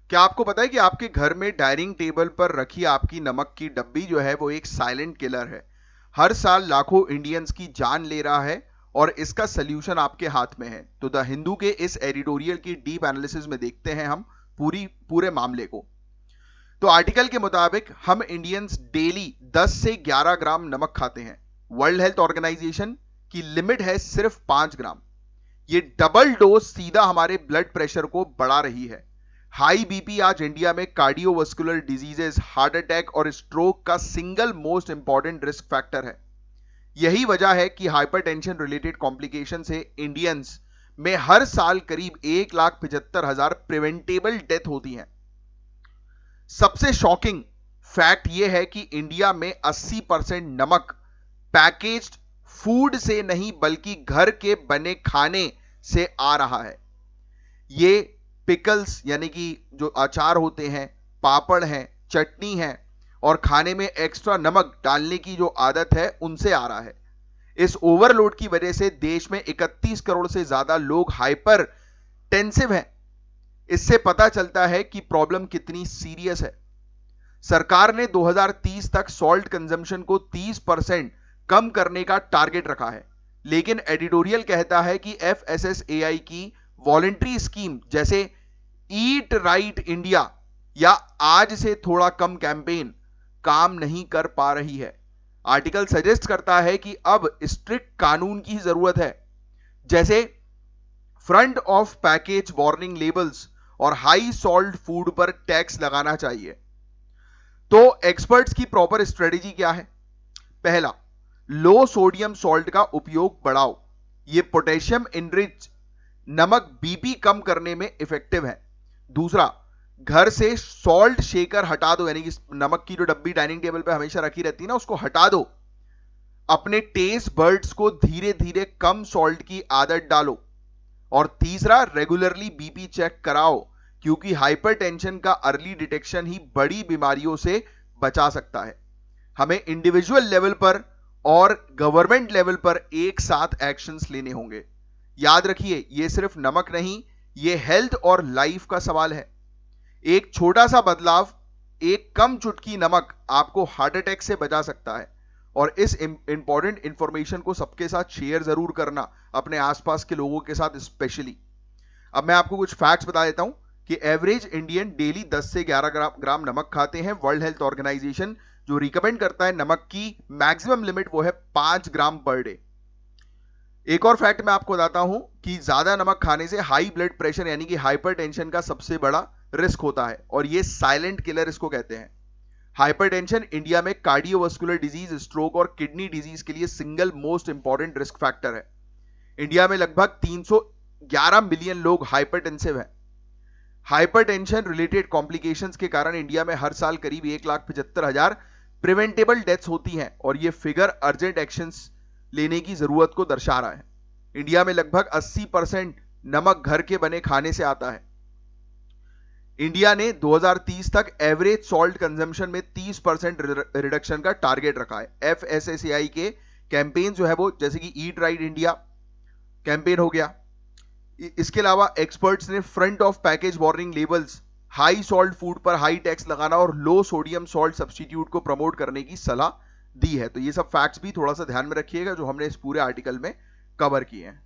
क्या आपको पता है कि आपके घर में डाइनिंग टेबल पर रखी आपकी नमक की डब्बी जो है वो एक साइलेंट किलर है। हर साल लाखों इंडियंस की जान ले रहा है और इसका सल्यूशन आपके हाथ में है। तो द हिंदू के इस एडिटोरियल की डीप एनालिसिस में देखते हैं हम पूरे मामले को। तो आर्टिकल के मुताबिक हम इंडियंस डेली 10 से 11 ग्राम नमक खाते हैं। वर्ल्ड हेल्थ ऑर्गेनाइजेशन की लिमिट है सिर्फ 5 ग्राम। ये डबल डोज सीधा हमारे ब्लड प्रेशर को बढ़ा रही है। हाई बीपी आज इंडिया में कार्डियोवास्कुलर डिजीजेस, हार्ट अटैक और स्ट्रोक का single most important risk factor है। यही वजह है कि हाइपरटेंशन रिलेटेड कॉम्प्लिकेशन से इंडियंस में हर साल करीब 1,75,000 प्रिवेंटेबल डेथ होती हैं। सबसे शॉकिंग फैक्ट यह है कि इंडिया में 80% नमक पैकेज्ड फूड से नहीं बल्कि घर के बने खाने से आ रहा है। ये पिकल्स यानी कि जो अचार होते हैं, पापड़ हैं, चटनी है और खाने में एक्स्ट्रा नमक डालने की जो आदत है उनसे आ रहा है। इस ओवरलोड की वजह से देश में 31 करोड़ से ज्यादा लोग हाइपर टेंसिव हैं। इससे पता चलता है कि प्रॉब्लम कितनी सीरियस है। सरकार ने 2030 तक सॉल्ट कंजम्पशन को 30% कम करने का टारगेट रखा है, लेकिन एडिटोरियल कहता है कि FSSAI की वॉलंटरी स्कीम जैसे ईट राइट इंडिया या आज से थोड़ा कम कैंपेन काम नहीं कर पा रही है। आर्टिकल सजेस्ट करता है कि अब स्ट्रिक्ट कानून की जरूरत है, जैसे front of package warning labels और हाई सॉल्ट फूड पर टैक्स लगाना चाहिए। तो एक्सपर्ट्स की प्रॉपर स्ट्रेटेजी क्या है? पहला, लो सोडियम सॉल्ट का उपयोग बढ़ाओ। ये पोटेशियम इनरिच नमक बीपी कम करने में इफेक्टिव है। दूसरा, घर से सॉल्ट शेकर हटा दो, यानी कि नमक की जो डब्बी डाइनिंग टेबल पे हमेशा रखी रहती है ना, उसको हटा दो। अपने टेस्ट बर्ड्स को धीरे धीरे कम सॉल्ट की आदत डालो। और तीसरा, रेगुलरली बीपी चेक कराओ, क्योंकि हाइपरटेंशन का अर्ली डिटेक्शन ही बड़ी बीमारियों से बचा सकता है। हमें इंडिविजुअल लेवल पर और गवर्नमेंट लेवल पर एक साथ एक्शंस लेने होंगे। याद रखिए, यह सिर्फ नमक नहीं, यह हेल्थ और लाइफ का सवाल है। एक छोटा सा बदलाव, एक कम चुटकी नमक आपको हार्ट अटैक से बचा सकता है। और इस इंपॉर्टेंट इंफॉर्मेशन को सबके साथ शेयर जरूर करना, अपने आसपास के लोगों के साथ स्पेशली। अब मैं आपको कुछ फैक्ट्स बता देता हूं कि एवरेज इंडियन डेली 10 से 11 ग्राम नमक खाते हैं। वर्ल्ड हेल्थ ऑर्गेनाइजेशन जो रिकमेंड करता है नमक की मैक्सिमम लिमिट वो है 5 ग्राम पर डे। एक और फैक्ट मैं आपको बताता हूं कि ज्यादा नमक खाने से हाई ब्लड प्रेशर यानी कि हाइपरटेंशन का सबसे बड़ा रिस्क होता है, और ये साइलेंट किलर इसको कहते हैं। हाइपरटेंशन इंडिया में कार्डियोवास्कुलर डिजीज, स्ट्रोक और किडनी डिजीज के लिए single most important risk factor है। इंडिया में लगभग 311 मिलियन लोग हाइपरटेंसिव हैं। हाइपरटेंशन रिलेटेड कॉम्प्लिकेशंस के कारण इंडिया में हर साल करीब 1,75,000 प्रिवेंटेबल डेथ्स होती हैं, और यह फिगर अर्जेंट एक्शंस लेने की जरूरत को दर्शा रहा है। इंडिया में लगभग 80% नमक घर के बने खाने से आता है। इंडिया ने 2030 तक एवरेज सॉल्ट कंजम्पशन में 30% रिडक्शन का टारगेट रखा है। FSSAI के कैंपेन जो है वो, जैसे कि ईट राइट इंडिया कैंपेन हो गया। इसके अलावा एक्सपर्ट्स ने front of package warning labels, high salt food पर हाई टैक्स लगाना और लो सोडियम सॉल्ट सब्स्टिट्यूट को प्रमोट करने की सलाह दी है। तो ये सब फैक्ट्स भी थोड़ा सा ध्यान में रखिएगा जो हमने इस पूरे आर्टिकल में कवर किए हैं।